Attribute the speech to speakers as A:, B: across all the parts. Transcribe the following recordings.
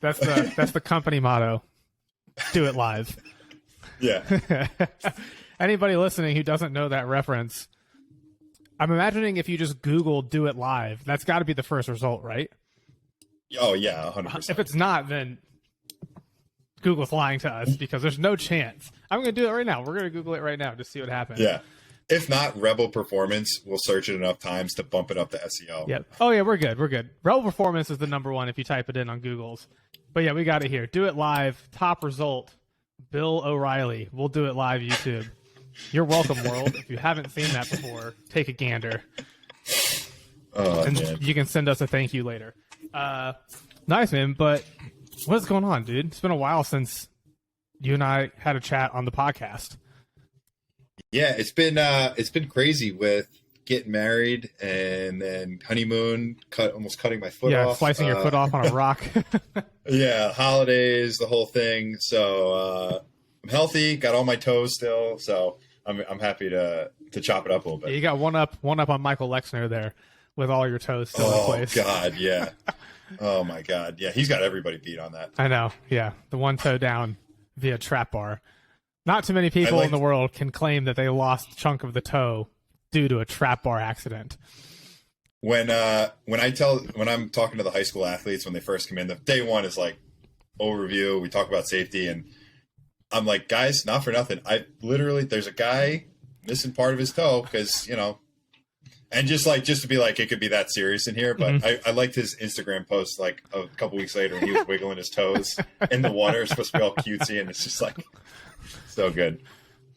A: That's the company motto. Do it live.
B: Yeah.
A: Anybody listening who doesn't know that reference, I'm imagining if you just Google "do it live," that's got to be the first result, right?
B: Oh yeah, 100%.
A: If it's not, then Google's lying to us because there's no chance. I'm going to do it right now. We're going to Google it right now to see what happens.
B: Yeah. If not, Rebel Performance, we'll search it enough times to bump it up to SEO.
A: Yep. Oh yeah, we're good. We're good. Rebel Performance is the number one if you type it in on Google's. But yeah, we got it here. Do it live. Top result. Bill O'Reilly. We'll do it live. YouTube. You're welcome, world. If you haven't seen that before, take a gander.
B: Oh,
A: and
B: man.
A: you can send us a thank you later. Nice, man. But what's going on, dude? It's been a while since you and I had a chat on the podcast.
B: Yeah, it's been crazy with getting married and then honeymoon, almost cutting my foot off.
A: Yeah, slicing your foot off on a rock.
B: Yeah, holidays, the whole thing. So I'm healthy, got all my toes still. So I'm happy to chop it up a little bit.
A: Yeah, you got one up on Michael Lexner there with all your toes still in place.
B: Oh God, yeah. Oh my God, yeah. He's got everybody beat on that.
A: I know. Yeah, the one toe down via trap bar. Not too many people in the world can claim that they lost a chunk of the toe due to a trap bar accident.
B: When I'm talking to the high school athletes when they first come in, the day one is like overview. We talk about safety, and I'm like, guys, not for nothing. There's a guy missing part of his toe because and just to be like, it could be that serious in here. But I liked his Instagram post like a couple weeks later when he was wiggling his toes in the water. It's supposed to be all cutesy, and it's just like so good.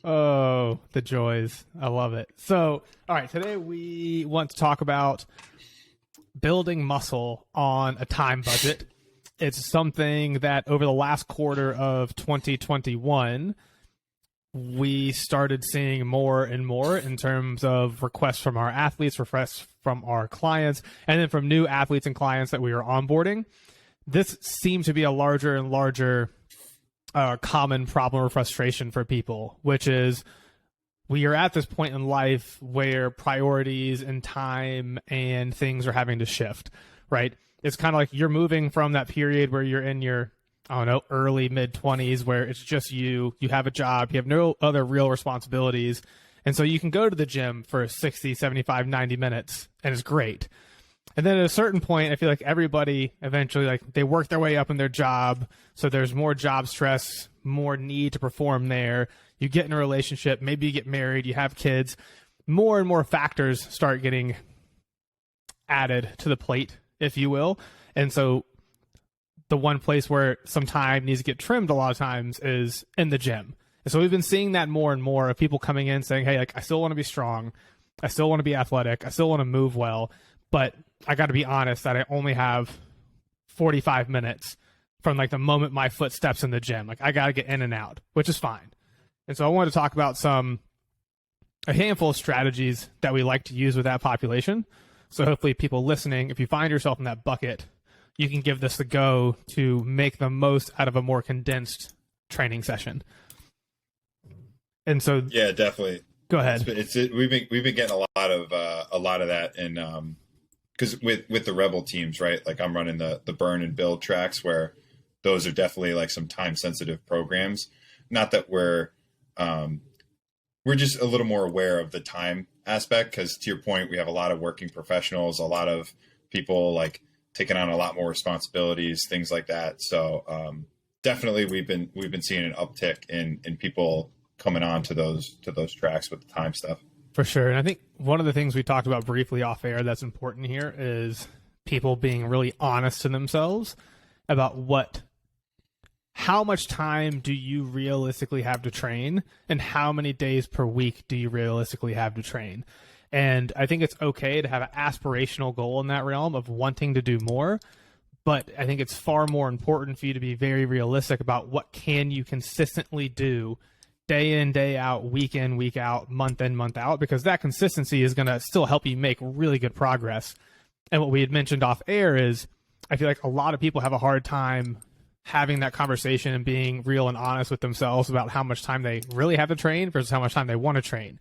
A: Oh, the joys. I love it. So, all right, today we want to talk about building muscle on a time budget. It's something that over the last quarter of 2021, we started seeing more and more in terms of requests from our athletes, requests from our clients, and then from new athletes and clients that we were onboarding. This seems to be a larger and larger common problem or frustration for people, which is we are at this point in life where priorities and time and things are having to shift, right? It's kind of like you're moving from that period where you're in your, early mid-20s where it's just you have a job, you have no other real responsibilities. And so you can go to the gym for 60, 75, 90 minutes and it's great. And then at a certain point, I feel like everybody eventually, they work their way up in their job. So there's more job stress, more need to perform there. You get in a relationship, maybe you get married, you have kids. More and more factors start getting added to the plate, if you will. And so the one place where some time needs to get trimmed a lot of times is in the gym. And so we've been seeing that more and more of people coming in saying, hey, I still want to be strong. I still want to be athletic. I still want to move well. But I got to be honest that I only have 45 minutes from the moment my foot steps in the gym. I got to get in and out, which is fine. And so I wanted to talk about a handful of strategies that we like to use with that population. So hopefully people listening, if you find yourself in that bucket, you can give this a go to make the most out of a more condensed training session. And so,
B: yeah, definitely.
A: Go ahead.
B: We've been getting a lot of that, and because with the Rebel teams, right? I'm running the burn and build tracks where those are definitely some time sensitive programs. Not that we're just a little more aware of the time aspect, because to your point, we have a lot of working professionals, a lot of people taking on a lot more responsibilities, things like that. So definitely we've been seeing an uptick in people coming on to those tracks with the time stuff.
A: For sure. And I think one of the things we talked about briefly off air that's important here is people being really honest to themselves about how much time do you realistically have to train and how many days per week do you realistically have to train. And I think it's okay to have an aspirational goal in that realm of wanting to do more, but I think it's far more important for you to be very realistic about what can you consistently do day in, day out, week in, week out, month in, month out, because that consistency is going to still help you make really good progress. And what we had mentioned off air is I feel like a lot of people have a hard time having that conversation and being real and honest with themselves about how much time they really have to train versus how much time they want to train.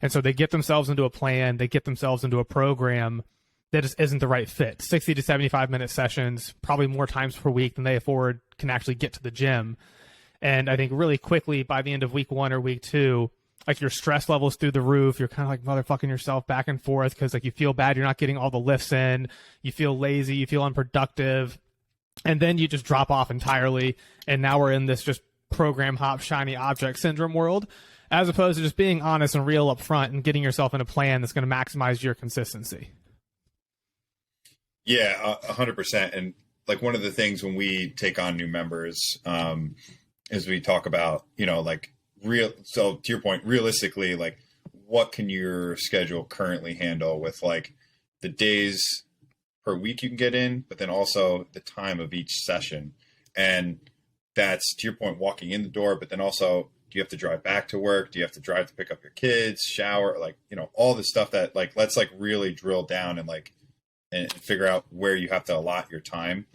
A: And so they get themselves into a plan, they get themselves into a program, that just isn't the right fit. 60 to 75-minute sessions, probably more times per week than they can actually get to the gym. And I think really quickly by the end of week 1 or week 2, like your stress levels through the roof, you're kind of like motherfucking yourself back and forth because like you feel bad you're not getting all the lifts in, you feel lazy, you feel unproductive, and then you just drop off entirely. And now we're in this just program hop shiny object syndrome world, as opposed to just being honest and real up front and getting yourself in a plan that's going to maximize your consistency.
B: Yeah, 100%. And like one of the things when we take on new members is we talk about, like so to your point, realistically, like what can your schedule currently handle with like the days per week you can get in, but then also the time of each session. And that's, to your point, walking in the door, but then also, do you have to drive back to work? Do you have to drive to pick up your kids, shower, like, all the stuff that like, let's like really drill down and like, and figure out where you have to allot your time.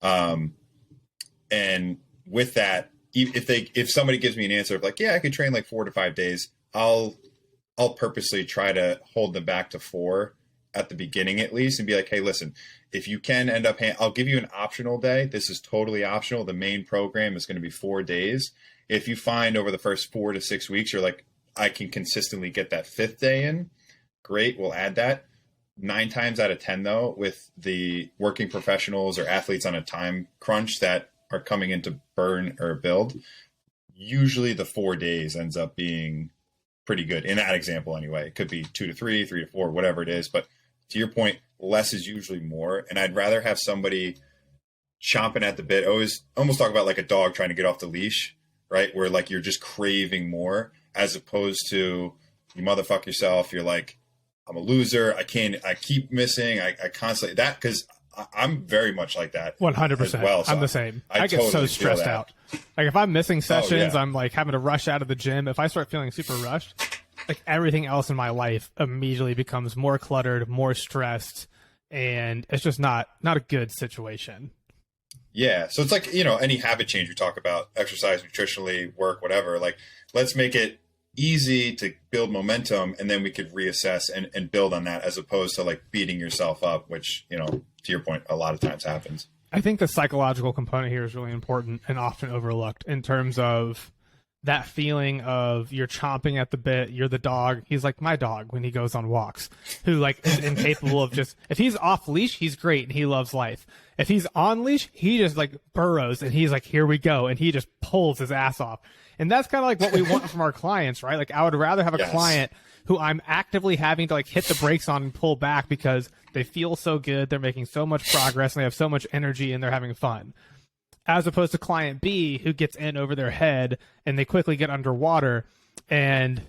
B: And with that, if somebody gives me an answer of like, yeah, I could train like 4 to 5 days, I'll purposely try to hold them back to 4 at the beginning at least, and be like, hey, listen, if you can end up, I'll give you an optional day. This is totally optional. The main program is going to be 4 days. If you find over the first 4 to 6 weeks, you're like, I can consistently get that 5th day in, great, we'll add that. 9 times out of 10 though, with the working professionals or athletes on a time crunch that are coming into burn or build, usually the 4 days ends up being pretty good in that example anyway. It could be 2 to 3, 3 to 4, whatever it is. But to your point, less is usually more. And I'd rather have somebody chomping at the bit. I almost talk about like a dog trying to get off the leash, right? Where like you're just craving more, as opposed to you motherfuck yourself. You're like, I'm a loser. I keep missing. I constantly because I'm very much like that.
A: 100%.
B: As well. So
A: I'm the same. I get
B: totally
A: so stressed out. Like if I'm missing sessions,
B: yeah.
A: I'm like having to rush out of the gym. If I start feeling super rushed, like everything else in my life immediately becomes more cluttered, more stressed, and it's just not a good situation.
B: Yeah. So it's like, any habit change we talk about, exercise, nutritionally, work, whatever, like let's make it easy to build momentum, and then we could reassess and build on that, as opposed to like beating yourself up, which, to your point, a lot of times happens.
A: I think the psychological component here is really important and often overlooked in terms of that feeling of you're chomping at the bit. You're the dog. He's like my dog when he goes on walks, who like is incapable of just, if he's off leash, he's great and he loves life. If he's on leash, he just like burrows and he's like, here we go. And he just pulls his ass off. And that's kind of like what we want from our clients, right? Like I would rather have a client who I'm actively having to like hit the brakes on and pull back because they feel so good, they're making so much progress, and they have so much energy and they're having fun. As opposed to client B who gets in over their head and they quickly get underwater and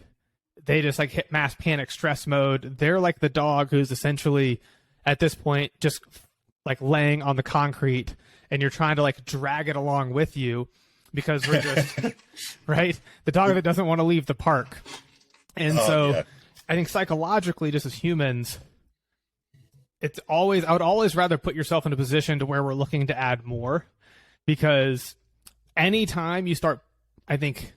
A: they just like hit mass panic stress mode. They're like the dog who's essentially at this point just like laying on the concrete and you're trying to like drag it along with you because we're just right, the dog that doesn't want to leave the park. And I think psychologically, just as humans, I would always rather put yourself in a position to where we're looking to add more, because anytime you start, I think,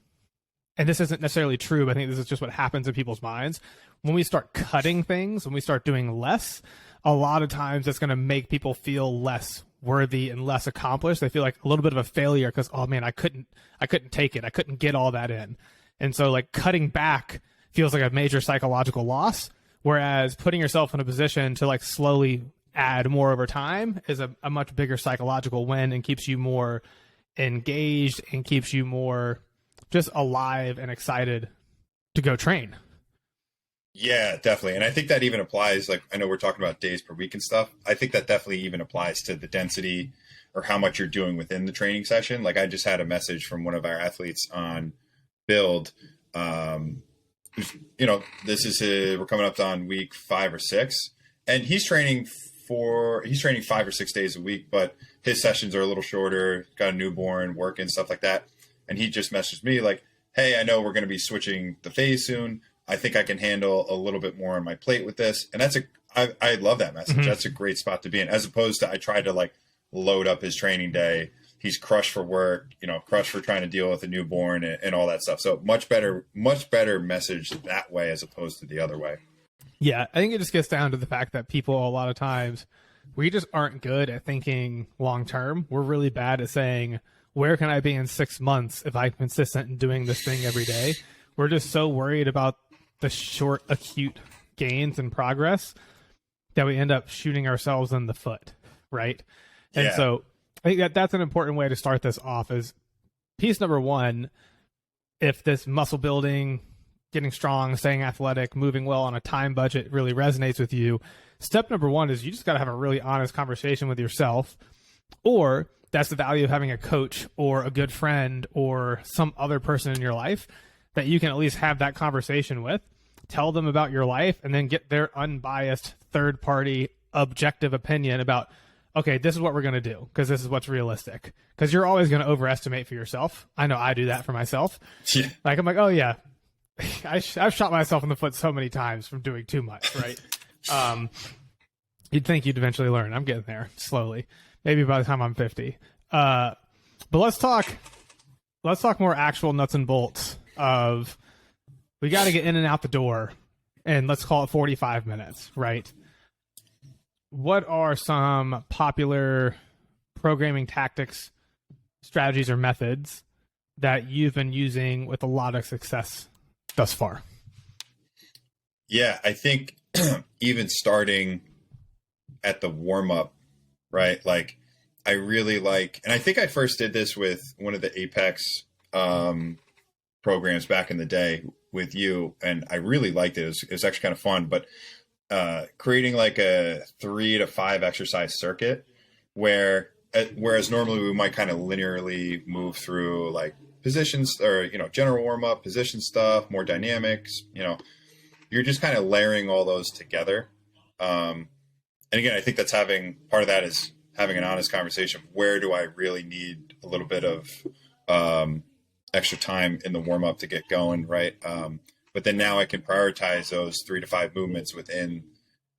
A: and this isn't necessarily true, but I think this is just what happens in people's minds, when we start cutting things, when we start doing less, a lot of times it's going to make people feel less worthy and less accomplished. They feel like a little bit of a failure because, oh man, I couldn't take it. I couldn't get all that in. And so like cutting back feels like a major psychological loss, whereas putting yourself in a position to like slowly add more over time is a much bigger psychological win and keeps you more engaged and keeps you more just alive and excited to go train.
B: Yeah, definitely. And I think that even applies, like, I know we're talking about days per week and stuff. I think that definitely even applies to the density or how much you're doing within the training session. Like I just had a message from one of our athletes on Build, this is we're coming up on week 5 or 6, and he's training 5 or 6 days a week, but his sessions are a little shorter, got a newborn, working, stuff like that. And he just messaged me like, hey, I know we're going to be switching the phase soon. I think I can handle a little bit more on my plate with this. And I love that message. Mm-hmm. That's a great spot to be in, as opposed to I tried to like load up his training day. He's crushed for work, crushed for trying to deal with a newborn and all that stuff. So much better message that way as opposed to the other way.
A: Yeah, I think it just gets down to the fact that people a lot of times we just aren't good at thinking long term. We're really bad at saying, where can I be in 6 months if I'm consistent in doing this thing every day? We're just so worried about the short, acute gains and progress that we end up shooting ourselves in the foot, right? And
B: Yeah.
A: so I think that's an important way to start this off is piece number one, if this muscle building, getting strong, staying athletic, moving well on a time budget really resonates with you, step number one is you just got to have a really honest conversation with yourself, or that's the value of having a coach or a good friend or some other person in your life that you can at least have that conversation with, tell them about your life, and then get their unbiased third-party objective opinion about, okay, this is what we're going to do because this is what's realistic. Because you're always going to overestimate for yourself. I know I do that for myself.
B: Yeah.
A: Like, I'm like, oh, yeah, I've shot myself in the foot so many times from doing too much, right? You'd think you'd eventually learn. I'm getting there slowly. Maybe by the time I'm 50. But let's talk more actual nuts and bolts of we got to get in and out the door, and let's call it 45 minutes, right? What are some popular programming tactics, strategies, or methods that you've been using with a lot of success thus far?
B: Yeah, I think even starting at the warm up, right? Like I really like, and I think I first did this with one of the Apex programs back in the day with you, and I really liked it. It was actually kind of fun, but creating like a 3 to 5 exercise circuit whereas normally we might kind of linearly move through like positions or, you know, general warm up, position stuff, more dynamics, you know, you're just kind of layering all those together. And again, I think that's part of that is having an honest conversation. Where do I really need a little bit of extra time in the warm up to get going, right? But then now I can prioritize those 3 to 5 movements within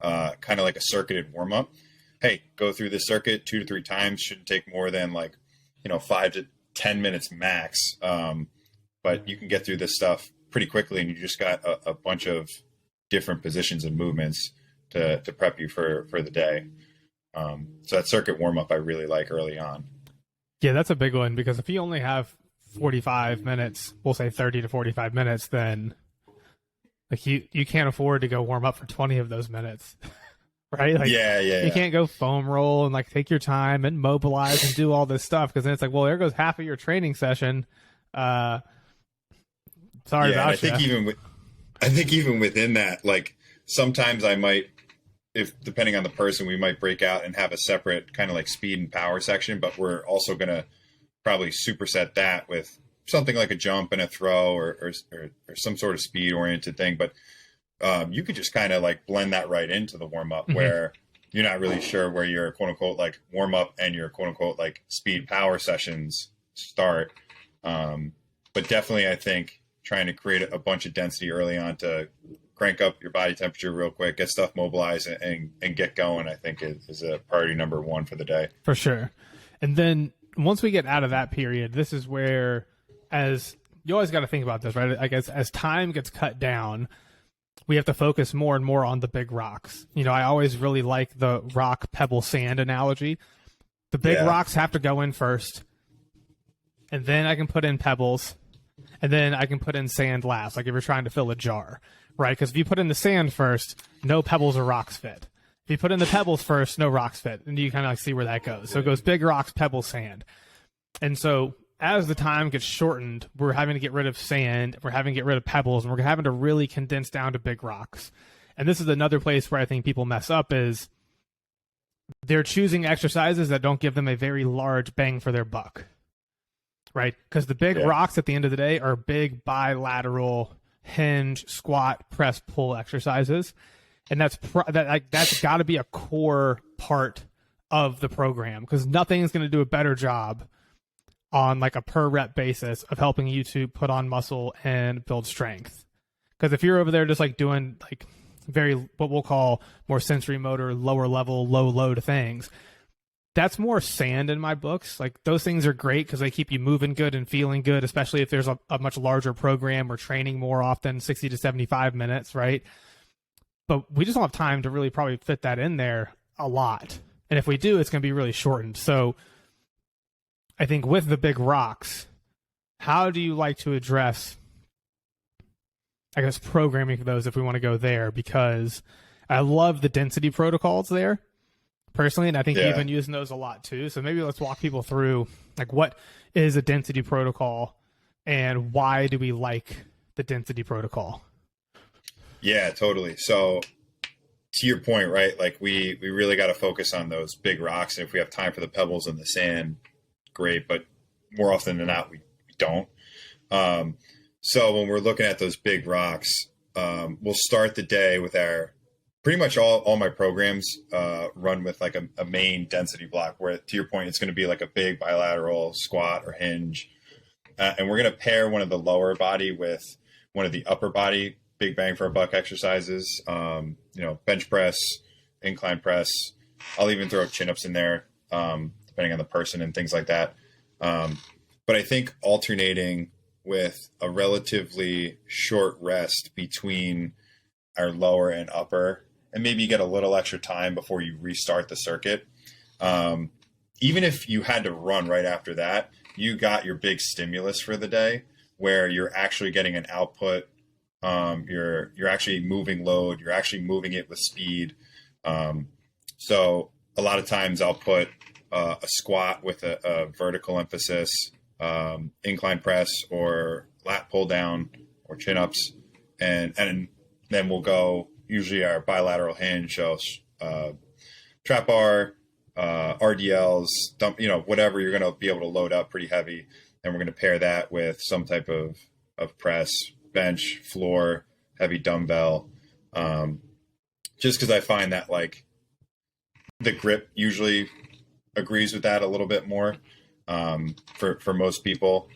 B: kind of like a circuited warm up. Hey, go through this circuit 2 to 3 times. Shouldn't take more than 5 to 10 minutes max. But you can get through this stuff pretty quickly, and you just got a bunch of different positions and movements to prep you for the day. So that circuit warm up I really like early on.
A: Yeah, that's a big one, because if you only have 45 minutes, we'll say 30 to 45 minutes, then like you can't afford to go warm up for 20 of those minutes. Right? Like, you can't go foam roll and like take your time and mobilize and do all this stuff, because then it's like, well, there goes half of your training session. Sorry about you.
B: I think even within that, like sometimes I might, if depending on the person, we might break out and have a separate kind of like speed and power section, but we're also going to probably superset that with something like a jump and a throw or some sort of speed oriented thing. But you could just kind of like blend that right into the warm up, where you're not really sure where your quote unquote like warm up and your quote unquote like speed power sessions start. But definitely I think trying to create a bunch of density early on to crank up your body temperature real quick, get stuff mobilized and get going, I think is a priority number 1 for the day.
A: For sure. And then once we get out of that period, this is where, as you always got to think about this, right? I guess as time gets cut down, we have to focus more and more on the big rocks. You know, I always really like the rock, pebble, sand analogy. The big rocks have to go in first, and then I can put in pebbles, and then I can put in sand last, like if you're trying to fill a jar, right? Because if you put in the sand first, no pebbles or rocks fit. If you put in the pebbles first, no rocks fit. And you kind of like see where that goes. So it goes big rocks, pebbles, sand. And so as the time gets shortened, we're having to get rid of sand, we're having to get rid of pebbles, and we're having to really condense down to big rocks. And this is another place where I think people mess up, is they're choosing exercises that don't give them a very large bang for their buck, right? Because the big rocks at the end of the day are big bilateral hinge, squat, press, pull exercises. And that's got to be a core part of the program, because nothing's going to do a better job on like a per rep basis of helping you to put on muscle and build strength. Because if you're over there just like doing like very, what we'll call more sensory motor, lower level, low load things, that's more sand in my books. Like those things are great because they keep you moving good and feeling good, especially if there's a much larger program or training more often, 60 to 75 minutes, right? but we just don't have time to really probably fit that in there a lot. And if we do, it's going to be really shortened. So I think with the big rocks, how do you like to address, I guess, programming for those if we want to go there? Because I love the density protocols there personally, and I think you've been using those a lot too. So maybe let's walk people through, like, what is a density protocol and why do we like the density protocol?
B: Yeah, totally. So to your point, right? Like we really got to focus on those big rocks. And if we have time for the pebbles and the sand, great. But more often than not, we don't. So when we're looking at those big rocks, we'll start the day with our, pretty much all my programs run with like a main density block where, to your point, it's going to be like a big bilateral squat or hinge. And we're going to pair one of the lower body with one of the upper body big bang for a buck exercises, bench press, incline press. I'll even throw chin-ups in there, depending on the person and things like that. But I think alternating with a relatively short rest between our lower and upper, and maybe you get a little extra time before you restart the circuit. Even if you had to run right after that, you got your big stimulus for the day where you're actually getting an output. You're actually moving load. You're actually moving it with speed. So a lot of times I'll put a squat with a vertical emphasis, incline press or lat pull down or chin ups. And then we'll go usually our bilateral hinge. So, trap bar, RDLs, dump, whatever you're going to be able to load up pretty heavy. And we're going to pair that with some type of press, bench, floor, heavy dumbbell. Just because I find that like the grip usually agrees with that a little bit more for most people,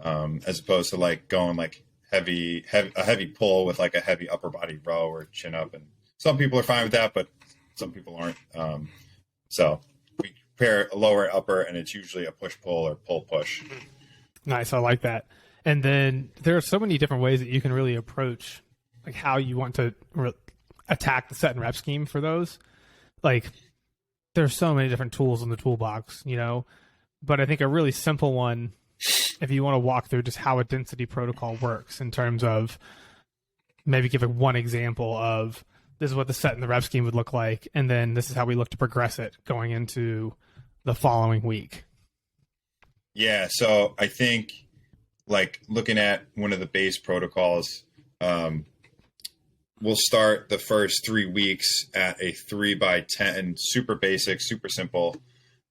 B: as opposed to like going like a heavy pull with like a heavy upper body row or chin up. And some people are fine with that, but some people aren't. So we pair a lower upper, and it's usually a push pull or pull push.
A: Nice, I like that. And then there are so many different ways that you can really approach like how you want to attack the set and rep scheme for those. Like there's so many different tools in the toolbox, but I think a really simple one, if you want to walk through just how a density protocol works in terms of maybe give one example of this is what the set and the rep scheme would look like. And then this is how we look to progress it going into the following week.
B: Yeah. So I think, like looking at one of the base protocols, we'll start the first 3 weeks at a 3x10, super basic, super simple.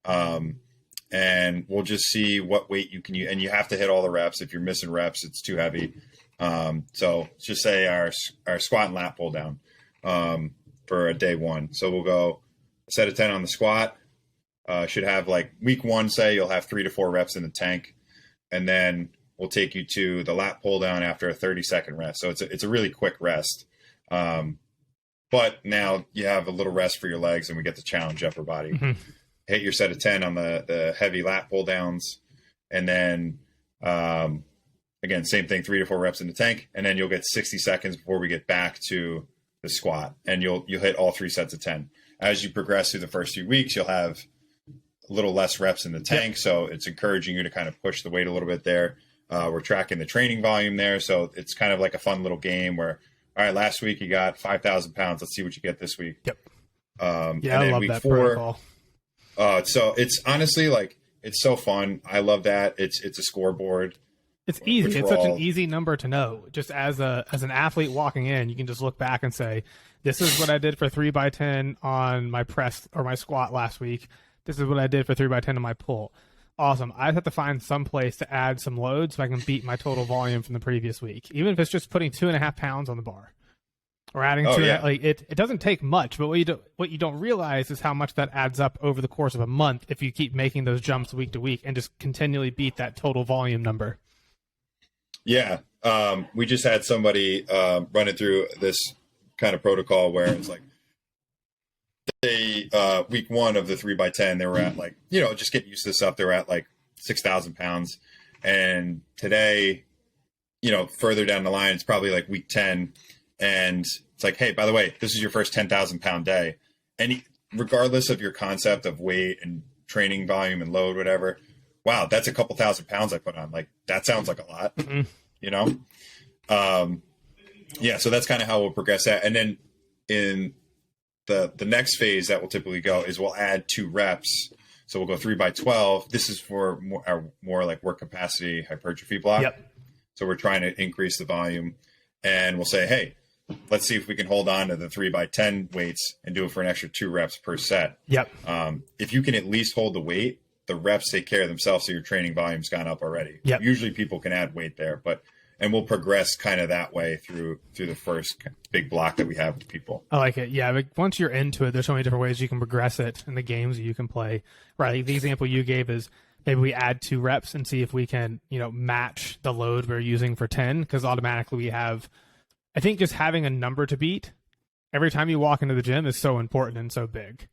B: And we'll just see what weight you can use, and you have to hit all the reps. If you're missing reps, it's too heavy. So let's just say our squat and lat pull down, for a day one. So we'll go a set of 10 on the squat, should have like week one, say you'll have 3 to 4 reps in the tank. And then we'll take you to the lat pull down after a 30-second rest. So it's a really quick rest. But now you have a little rest for your legs, and we get to challenge upper body. Mm-hmm. Hit your set of 10 on the heavy lat pull downs. And then, again, same thing, 3 to 4 reps in the tank. And then you'll get 60 seconds before we get back to the squat, and you'll hit all 3 sets of 10. As you progress through the first few weeks, you'll have a little less reps in the tank. Yep. So it's encouraging you to kind of push the weight a little bit there. We're tracking the training volume there. So it's kind of like a fun little game where, all right, last week you got 5,000 pounds. Let's see what you get this week.
A: Yep.
B: And then I love week that 4, protocol. So it's honestly like, it's so fun. I love that. It's a scoreboard.
A: It's easy. It's such an easy number to know. Just as an athlete walking in, you can just look back and say, this is what I did for 3x10 on my press or my squat last week. This is what I did for 3x10 on my pull. Awesome. I have to find some place to add some load so I can beat my total volume from the previous week, even if it's just putting 2.5 pounds on the bar or adding like it doesn't take much, but what you don't realize is how much that adds up over the course of a month if you keep making those jumps week to week and just continually beat that total volume number. Yeah.
B: We just had somebody running through this kind of protocol where it's like week 1 of the 3x10, they were at like, just getting used to this stuff. They were at like 6,000 pounds. And today, further down the line, it's probably like week 10, And it's like, hey, by the way, this is your first 10,000 pound day. And regardless of your concept of weight and training volume and load, whatever, wow, that's a couple thousand pounds I put on. Like, that sounds like a lot, you know? Yeah, so that's kind of how we'll progress that. And then in the next phase that we'll typically go is we'll add 2 reps. So we'll go 3 by 12. This is for more like work capacity hypertrophy block.
A: Yep.
B: So we're trying to increase the volume, and we'll say, hey, let's see if we can hold on to the 3 by 10 weights and do it for an extra 2 reps per set.
A: Yep.
B: If you can at least hold the weight, the reps take care of themselves. So your training volume's gone up already.
A: Yep.
B: Usually people can add weight there, and we'll progress kind of that way through the first big block that we have with people.
A: I like it. Yeah. But once you're into it, there's so many different ways you can progress it in the games that you can play. Right. The example you gave is maybe we add 2 reps and see if we can, match the load we're using for 10, because automatically we have, I think just having a number to beat every time you walk into the gym is so important and so big.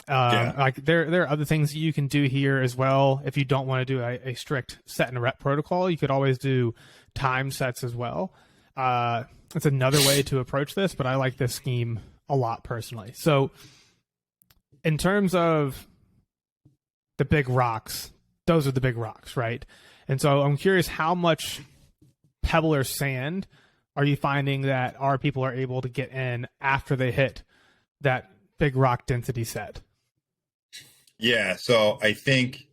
A: Like there are other things that you can do here as well. If you don't want to do a strict set and rep protocol, you could always do time sets as well. It's another way to approach this, but I like this scheme a lot personally. So in terms of the big rocks, those are the big rocks, right? And so I'm curious, how much pebble or sand are you finding that our people are able to get in after they hit that big rock density set?
B: Yeah, so I think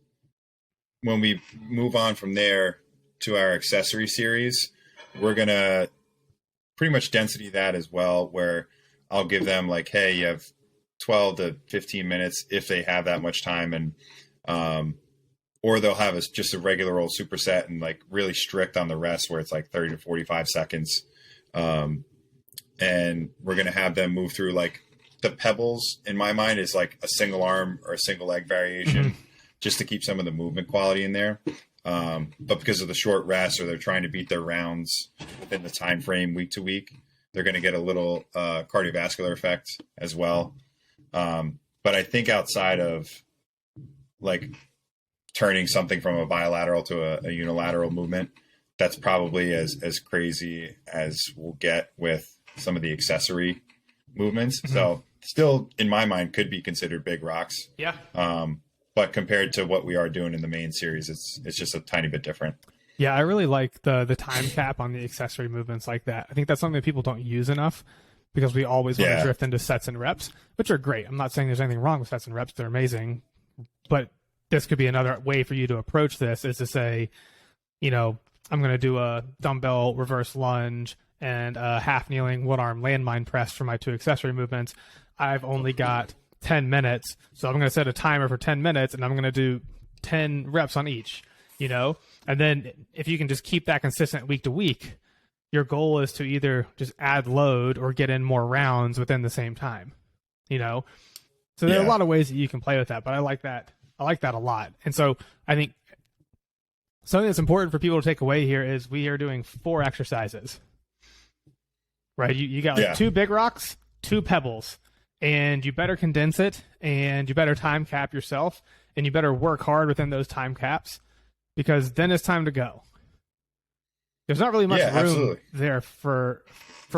B: when we move on from there to our accessory series, we're going to pretty much density that as well, where I'll give them like, hey, you have 12 to 15 minutes if they have that much time, and or they'll have just a regular old superset and like really strict on the rest where it's like 30 to 45 seconds. And we're going to have them move through like the pebbles, in my mind, is like a single arm or a single leg variation, just to keep some of the movement quality in there. But because of the short rest, or they're trying to beat their rounds within the time frame week to week, they're going to get a little cardiovascular effect as well. But I think outside of like turning something from a bilateral to a unilateral movement, that's probably as crazy as we'll get with some of the accessory movements. So still, in my mind, could be considered big rocks.
A: Yeah.
B: But compared to what we are doing in the main series, it's just a tiny bit different.
A: Yeah, I really like the time cap on the accessory movements like that. I think that's something that people don't use enough, because we always want to drift into sets and reps, which are great. I'm not saying there's anything wrong with sets and reps. They're amazing. But this could be another way for you to approach this, is to say, I'm going to do a dumbbell reverse lunge and a half kneeling one arm landmine press for my 2 accessory movements. I've only got 10 minutes, so I'm going to set a timer for 10 minutes, and I'm going to do 10 reps on each, and then if you can just keep that consistent week to week, your goal is to either just add load or get in more rounds within the same time, so there are a lot of ways that you can play with that, but I like that a lot. And so I think something that's important for people to take away here is we are doing 4 exercises, right? You got like 2 big rocks, 2 pebbles, and you better condense it, and you better time cap yourself, and you better work hard within those time caps, because then it's time to go. There's not really much room there for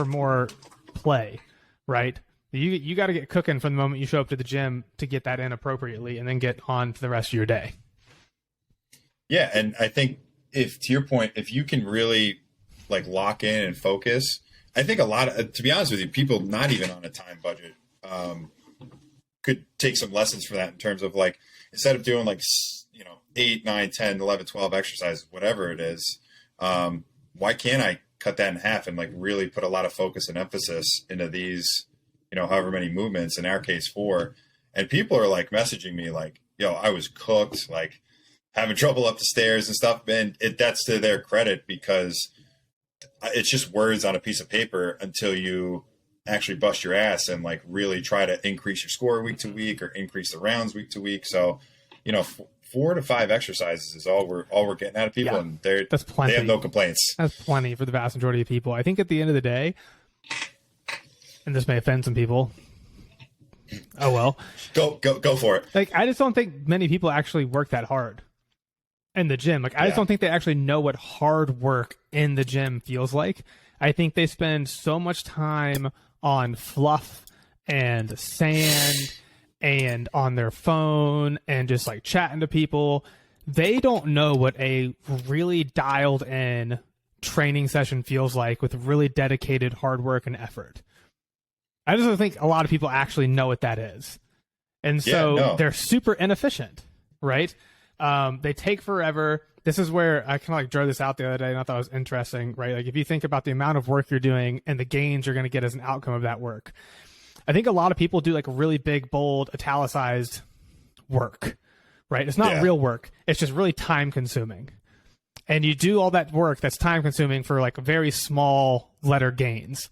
A: more play, right? You got to get cooking from the moment you show up to the gym to get that in appropriately, and then get on to the rest of your day.
B: Yeah, and I think, if to your point, if you can really like lock in and focus, I think a lot of, to be honest with you, people not even on a time budget could take some lessons from that, in terms of like, instead of doing like 8, 9, 10, 11, 12 exercises, whatever it is, why can't I cut that in half and like really put a lot of focus and emphasis into these, however many movements, in our case 4. And people are like messaging me like, yo, I was cooked, like having trouble up the stairs and stuff. And that's to their credit, because it's just words on a piece of paper until you actually bust your ass and like really try to increase your score week to week, or increase the rounds week to week. So, 4 to 5 exercises is all we're getting out of people, and
A: that's plenty.
B: They have no complaints.
A: That's plenty for the vast majority of people. I think at the end of the day, and this may offend some people, oh well,
B: go for it.
A: Like, I just don't think many people actually work that hard. in the gym. Like, I just don't think they actually know what hard work in the gym feels like. I think they spend so much time on fluff and sand and on their phone and just like chatting to people. They don't know what a really dialed in training session feels like with really dedicated hard work and effort. I just don't think a lot of people actually know what that is. And so they're super inefficient, right? They take forever. This is where I kind of like drew this out the other day, and I thought it was interesting, right? Like, if you think about the amount of work you're doing and the gains you're going to get as an outcome of that work, I think a lot of people do like really big, bold, italicized work, right? It's not real work. It's just really time consuming. And you do all that work that's time consuming for like very small letter gains.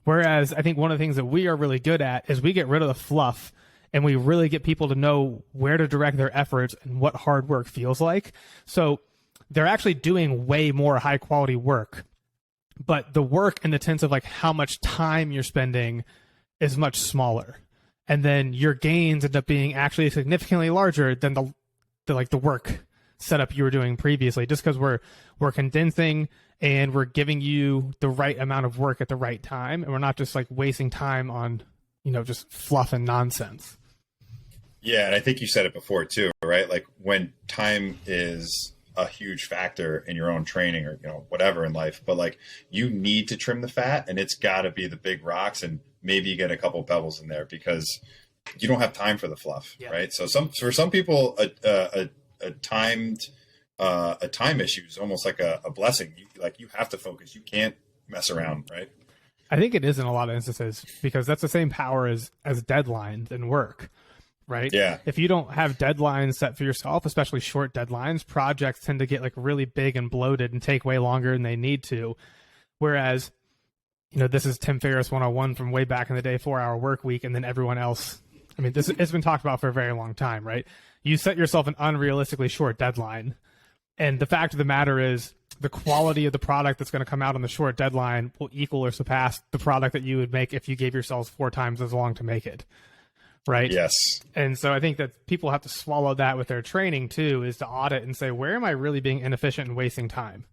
A: Whereas I think one of the things that we are really good at is we get rid of the fluff and we really get people to know where to direct their efforts and what hard work feels like. So they're actually doing way more high quality work, but the work in the sense of like how much time you're spending is much smaller. And then your gains end up being actually significantly larger than the work setup you were doing previously, just because we're condensing and we're giving you the right amount of work at the right time. And we're not just like wasting time on, just fluff and nonsense.
B: Yeah. And I think you said it before too, right? Like, when time is a huge factor in your own training or, whatever in life, but like, you need to trim the fat, and it's gotta be the big rocks, and maybe you get a couple pebbles in there because you don't have time for the fluff. Right. So for some people, a time issue is almost like a blessing. You have to focus. You can't mess around, right?
A: I think it is in a lot of instances, because that's the same power as deadlines and work, right?
B: Yeah.
A: If you don't have deadlines set for yourself, especially short deadlines, projects tend to get like really big and bloated and take way longer than they need to. Whereas, this is Tim Ferriss 101 from way back in the day, 4-hour work week, and then everyone else. I mean, it's been talked about for a very long time, right? You set yourself an unrealistically short deadline. And the fact of the matter is, the quality of the product that's going to come out on the short deadline will equal or surpass the product that you would make if you gave yourselves 4 times as long to make it. Right?
B: Yes.
A: And so I think that people have to swallow that with their training too, is to audit and say, where am I really being inefficient and wasting time?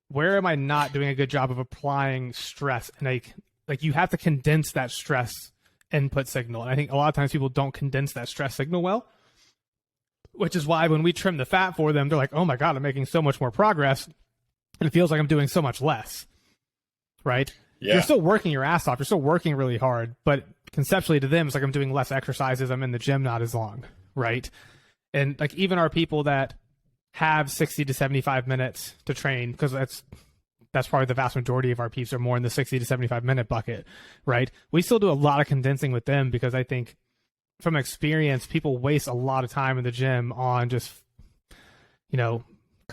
A: Where am I not doing a good job of applying stress? And like you have to condense that stress input signal. And I think a lot of times people don't condense that stress signal well, which is why when we trim the fat for them, they're like, oh my God, I'm making so much more progress. And it feels like I'm doing so much less, right? Yeah. You're still working your ass off. You're still working really hard, but conceptually to them, it's like I'm doing less exercises. I'm in the gym not as long, right? And like even our people that have 60 to 75 minutes to train, because that's probably the vast majority of our peeps are more in the 60 to 75 minute bucket, right? We still do a lot of condensing with them, because I think from experience, people waste a lot of time in the gym on just,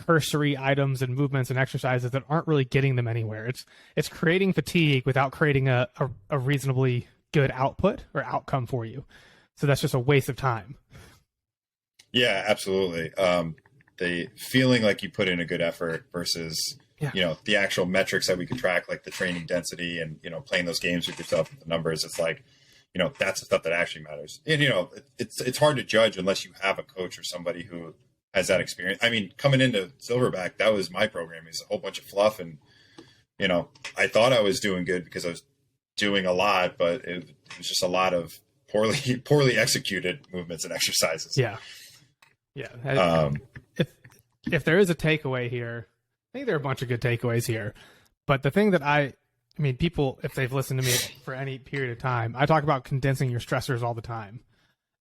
A: cursory items and movements and exercises that aren't really getting them anywhere. It's creating fatigue without creating a reasonably good output or outcome for you. So that's just a waste of time. Yeah,
B: absolutely. The feeling like you put in a good effort versus, the actual metrics that we can track, like the training density and, playing those games with yourself with the numbers. It's like, that's the stuff that actually matters. And, it's hard to judge unless you have a coach or somebody who has that experience. I mean, coming into Silverback, that was my program. It's a whole bunch of fluff. And, I thought I was doing good because I was doing a lot, but it was just a lot of poorly executed movements and exercises.
A: Yeah. Yeah. If there is a takeaway here, I think there are a bunch of good takeaways here, but the thing that I mean, people, if they've listened to me for any period of time, I talk about condensing your stressors all the time.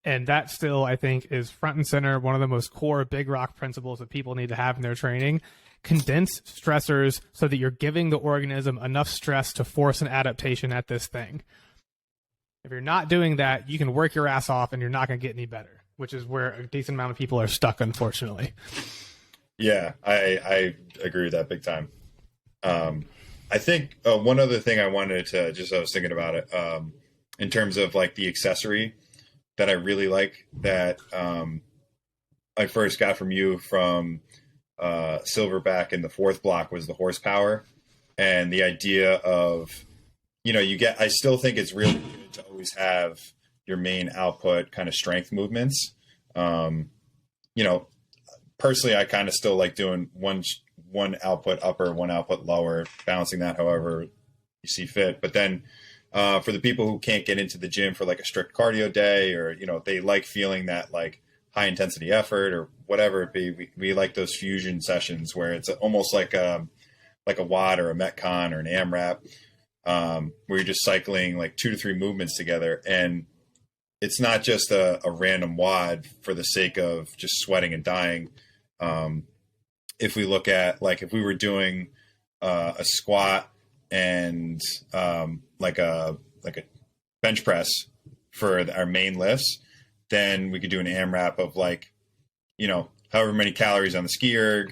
A: And that still, I think, is front and center, one of the most core big rock principles that people need to have in their training. Condense stressors so that you're giving the organism enough stress to force an adaptation at this thing. If you're not doing that, you can work your ass off and you're not going to get any better, which is where a decent amount of people are stuck, unfortunately.
B: Yeah, I agree with that big time. I think one other thing I wanted to I was thinking about it in terms of like the accessory that I really like that I first got from you from Silverback in the 4th block was the horsepower and the idea of, I still think it's really good to always have your main output kind of strength movements. personally, I kind of still like doing one output upper, one output lower, balancing that however you see fit. But then for the people who can't get into the gym for like a strict cardio day, or, you know, they like feeling that like high intensity effort or whatever it be, we like those fusion sessions where it's almost like a WOD or a Metcon or an AMRAP, where you're just cycling like 2 to 3 movements together. And it's not just a random WOD for the sake of just sweating and dying. If we look at, like, if we were doing a squat and like a bench press for our main lifts, then we could do an AMRAP of like, you know, however many calories on the Skierg,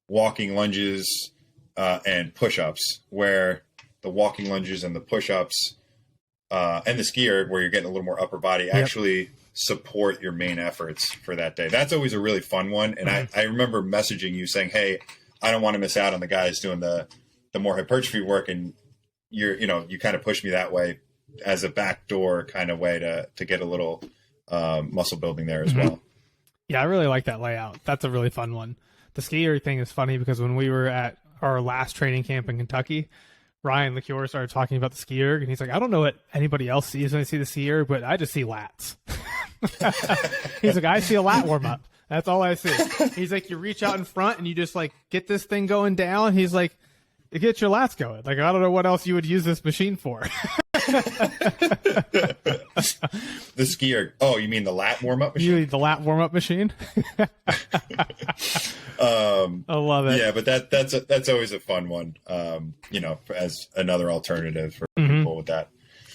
B: walking lunges, and push-ups, where the walking lunges and the push-ups and the Skierg, where you're getting a little more upper body, actually support your main efforts for that day. That's always a really fun one. And I remember messaging you saying, hey, I don't want to miss out on the guys doing the more hypertrophy work. And you kind of pushed me that way as a backdoor kind of way to get a little muscle building there as well.
A: Yeah, I really like that layout. That's a really fun one. The skier thing is funny because when we were at our last training camp in Kentucky, Ryan LaCure started talking about the Skierg, and he's like, I don't know what anybody else sees when they see the Skierg, but I just see lats. He's like, I see a lat warm up. That's all I see. He's like, you reach out in front and you just like get this thing going down. He's like, it gets your lats going. Like, I don't know what else you would use this machine for.
B: The Skierg. Oh, you mean the lat warm up machine?
A: You mean the lat warm up machine? I love it.
B: Yeah, but that's always a fun one. As another alternative for people with that.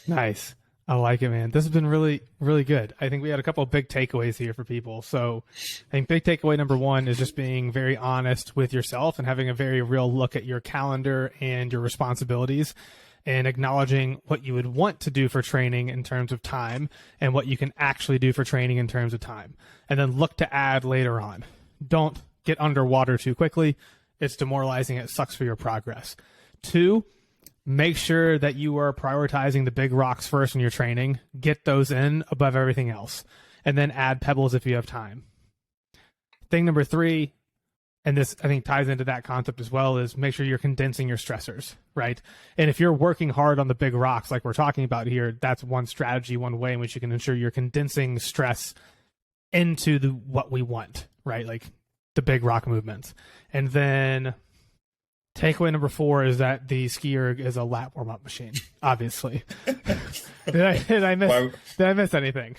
A: Nice. I like it, man. This has been really, really good. I think we had a couple of big takeaways here for people. So I think big takeaway number 1 is just being very honest with yourself and having a very real look at your calendar and your responsibilities, and acknowledging what you would want to do for training in terms of time and what you can actually do for training in terms of time. And then look to add later on. Don't get underwater too quickly. It's demoralizing. It sucks for your progress. 2, make sure that you are prioritizing the big rocks first in your training. Get those in above everything else. And then add pebbles if you have time. Thing number 3, and this I think ties into that concept as well, is make sure you're condensing your stressors, right? And if you're working hard on the big rocks like we're talking about here, that's one strategy, one way in which you can ensure you're condensing stress into what we want, right? Like the big rock movements. And then takeaway number 4 is that the Skierg is a lat warm-up machine, obviously. Did I miss anything?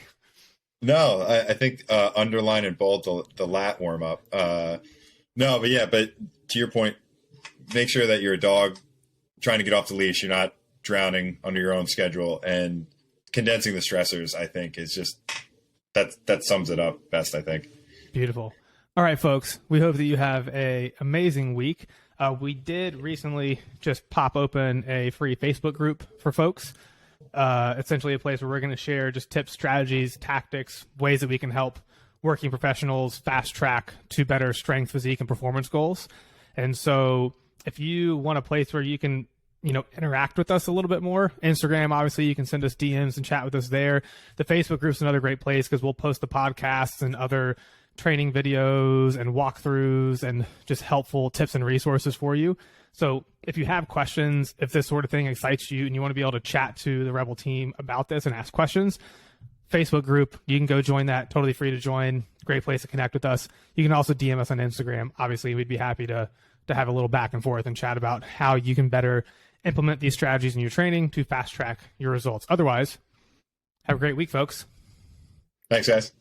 B: No, I think underline and bold the lat warm-up. No, but to your point, make sure that you're a dog trying to get off the leash. You're not drowning under your own schedule, and condensing the stressors, I think, is just that sums it up best, I think. Beautiful.
A: All right, folks, we hope that you have an amazing week. We did recently just pop open a free Facebook group for folks, essentially a place where we're going to share just tips, strategies, tactics, ways that we can help working professionals fast track to better strength, physique, and performance goals. And so if you want a place where you can, interact with us a little bit more, Instagram, obviously, you can send us DMs and chat with us there. The Facebook group's another great place because we'll post the podcasts and other training videos and walkthroughs and just helpful tips and resources for you. So if you have questions, if this sort of thing excites you and you want to be able to chat to the Rebel team about this and ask questions, Facebook group, you can go join that. Totally free to join. Great place to connect with us. You can also DM us on Instagram. Obviously, we'd be happy to have a little back and forth and chat about how you can better implement these strategies in your training to fast track your results. Otherwise, have a great week, folks.
B: Thanks, guys.